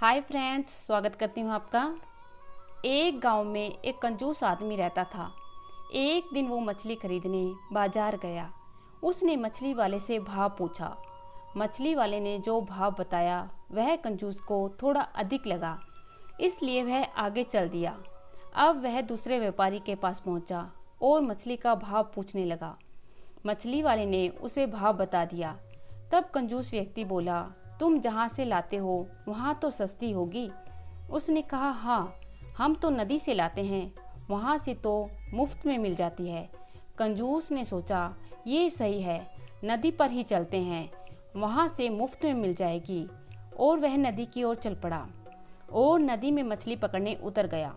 Hi friends, स्वागत करती हूँ आपका। एक गांव में एक कंजूस आदमी रहता था। एक दिन वो मछली खरीदने बाजार गया। उसने मछली वाले से भाव पूछा। मछली वाले ने जो भाव बताया वह कंजूस को थोड़ा अधिक लगा, इसलिए वह आगे चल दिया। अब वह दूसरे व्यापारी के पास पहुंचा और मछली का भाव पूछने लगा। मछली वाले ने उसे भाव बता दिया। तब कंजूस व्यक्ति बोला, तुम जहाँ से लाते हो वहाँ तो सस्ती होगी। उसने कहा, हाँ, हम तो नदी से लाते हैं, वहाँ से तो मुफ्त में मिल जाती है। कंजूस ने सोचा, ये सही है, नदी पर ही चलते हैं, वहाँ से मुफ्त में मिल जाएगी। और वह नदी की ओर चल पड़ा और नदी में मछली पकड़ने उतर गया।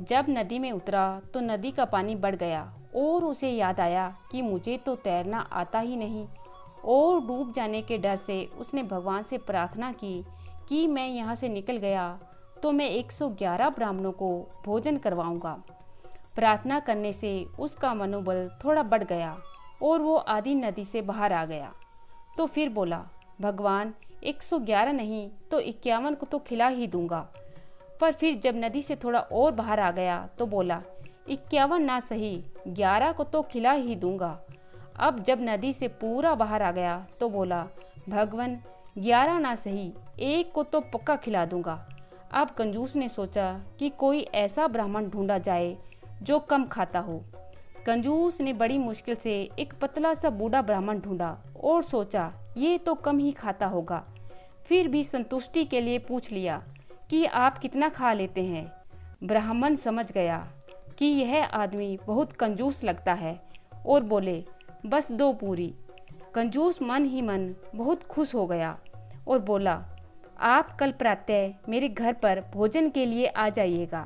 जब नदी में उतरा तो नदी का पानी बढ़ गया और उसे याद आया कि मुझे तो तैरना आता ही नहीं। और डूब जाने के डर से उसने भगवान से प्रार्थना की कि मैं यहाँ से निकल गया तो मैं 111 ब्राह्मणों को भोजन करवाऊंगा। प्रार्थना करने से उसका मनोबल थोड़ा बढ़ गया और वो आधी नदी से बाहर आ गया। तो फिर बोला, भगवान, 111 नहीं तो 51 को तो खिला ही दूंगा। पर फिर जब नदी से थोड़ा और बाहर आ गया तो बोला, 51 ना सही, 11 को तो खिला ही दूंगा। अब जब नदी से पूरा बाहर आ गया तो बोला, भगवान, 11 ना सही, 1 को तो पक्का खिला दूंगा। अब कंजूस ने सोचा कि कोई ऐसा ब्राह्मण ढूंढा जाए जो कम खाता हो। कंजूस ने बड़ी मुश्किल से एक पतला सा बूढ़ा ब्राह्मण ढूंढा और सोचा, ये तो कम ही खाता होगा। फिर भी संतुष्टि के लिए पूछ लिया कि आप कितना खा लेते हैं। ब्राह्मण समझ गया कि यह आदमी बहुत कंजूस लगता है और बोले, बस 2 पूरी। कंजूस मन ही मन बहुत खुश हो गया और बोला, आप कल प्रातः मेरे घर पर भोजन के लिए आ जाइएगा।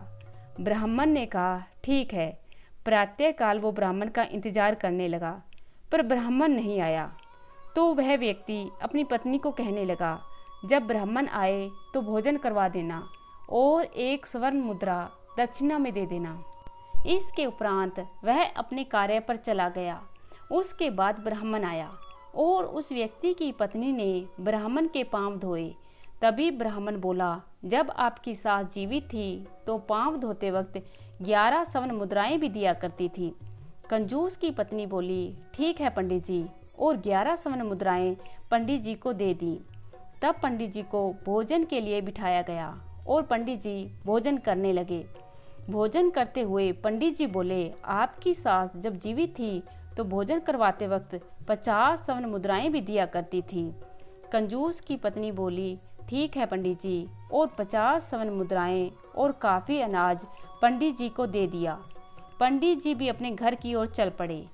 ब्राह्मण ने कहा, ठीक है। प्रातः काल वो ब्राह्मण का इंतजार करने लगा, पर ब्राह्मण नहीं आया। तो वह व्यक्ति अपनी पत्नी को कहने लगा, जब ब्राह्मण आए तो भोजन करवा देना और 1 स्वर्ण मुद्रा दक्षिणा में दे देना। इसके उपरांत वह अपने कार्य पर चला गया। उसके बाद ब्राह्मण आया और उस व्यक्ति की पत्नी ने ब्राह्मण के पांव धोए। तभी ब्राह्मण बोला, जब आपकी सास जीवित थी तो पांव धोते वक्त 11 स्वर्ण मुद्राएं भी दिया करती थी। कंजूस की पत्नी बोली, ठीक है पंडित जी, और 11 स्वर्ण मुद्राएं पंडित जी को दे दी। तब पंडित जी को भोजन के लिए बिठाया गया और पंडित जी भोजन करने लगे। भोजन करते हुए पंडित जी बोले, आपकी सास जब जीवित थी तो भोजन करवाते वक्त 50 स्वर्ण मुद्राएं भी दिया करती थी। कंजूस की पत्नी बोली, ठीक है पंडित जी, और 50 स्वर्ण मुद्राएं और काफ़ी अनाज पंडित जी को दे दिया। पंडित जी भी अपने घर की ओर चल पड़े।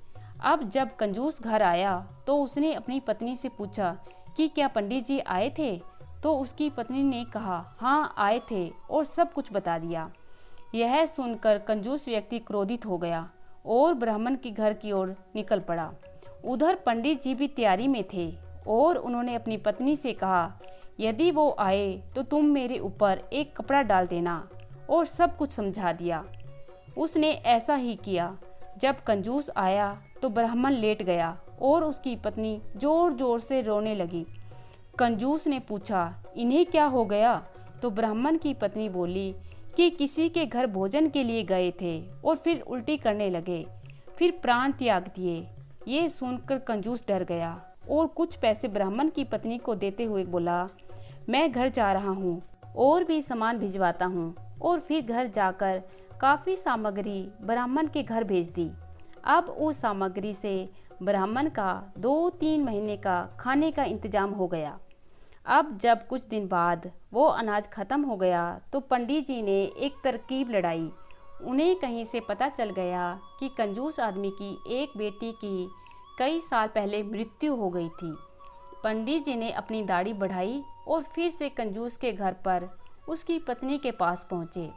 अब जब कंजूस घर आया तो उसने अपनी पत्नी से पूछा कि क्या पंडित जी आए थे। तो उसकी पत्नी ने कहा, हाँ आए थे, और सब कुछ बता दिया। यह सुनकर कंजूस व्यक्ति क्रोधित हो गया और ब्राह्मण के घर की ओर निकल पड़ा। उधर पंडित जी भी तैयारी में थे और उन्होंने अपनी पत्नी से कहा, यदि वो आए तो तुम मेरे ऊपर एक कपड़ा डाल देना, और सब कुछ समझा दिया। उसने ऐसा ही किया। जब कंजूस आया तो ब्राह्मण लेट गया और उसकी पत्नी जोर जोर से रोने लगी। कंजूस ने पूछा, इन्हें क्या हो गया। तो ब्राह्मण की पत्नी बोली कि किसी के घर भोजन के लिए गए थे और फिर उल्टी करने लगे, फिर प्राण त्याग दिए। ये सुनकर कंजूस डर गया और कुछ पैसे ब्राह्मण की पत्नी को देते हुए बोला, मैं घर जा रहा हूँ और भी सामान भिजवाता हूँ। और फिर घर जाकर काफ़ी सामग्री ब्राह्मण के घर भेज दी। अब उस सामग्री से ब्राह्मण का 2-3 महीने का खाने का इंतजाम हो गया। अब जब कुछ दिन बाद वो अनाज खत्म हो गया तो पंडित जी ने एक तरकीब लड़ाई। उन्हें कहीं से पता चल गया कि कंजूस आदमी की एक बेटी की कई साल पहले मृत्यु हो गई थी। पंडित जी ने अपनी दाढ़ी बढ़ाई और फिर से कंजूस के घर पर उसकी पत्नी के पास पहुँचे।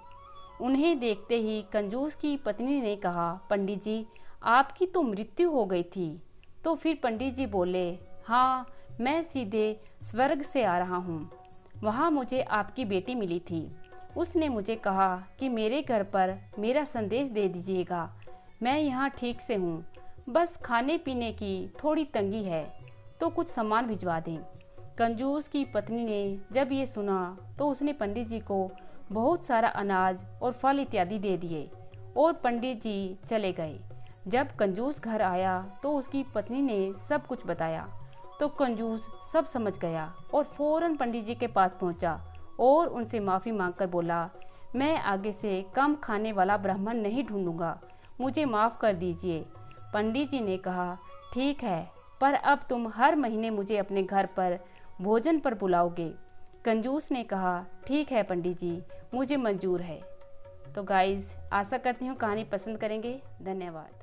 उन्हें देखते ही कंजूस की पत्नी ने कहा, पंडित जी, आपकी तो मृत्यु हो गई थी। तो फिर पंडित जी बोले, हाँ, मैं सीधे स्वर्ग से आ रहा हूँ। वहाँ मुझे आपकी बेटी मिली थी। उसने मुझे कहा कि मेरे घर पर मेरा संदेश दे दीजिएगा। मैं यहाँ ठीक से हूँ, बस खाने पीने की थोड़ी तंगी है, तो कुछ सामान भिजवा दें। कंजूस की पत्नी ने जब ये सुना तो उसने पंडित जी को बहुत सारा अनाज और फल इत्यादि दे दिए और पंडित जी चले गए। जब कंजूस घर आया तो उसकी पत्नी ने सब कुछ बताया तो कंजूस सब समझ गया और फौरन पंडित जी के पास पहुंचा और उनसे माफ़ी मांगकर बोला, मैं आगे से कम खाने वाला ब्राह्मण नहीं ढूंढूंगा, मुझे माफ़ कर दीजिए। पंडित जी ने कहा, ठीक है, पर अब तुम हर महीने मुझे अपने घर पर भोजन पर बुलाओगे। कंजूस ने कहा, ठीक है पंडित जी, मुझे मंजूर है। तो गाइज़, आशा करती हूँ कहानी पसंद करेंगे। धन्यवाद।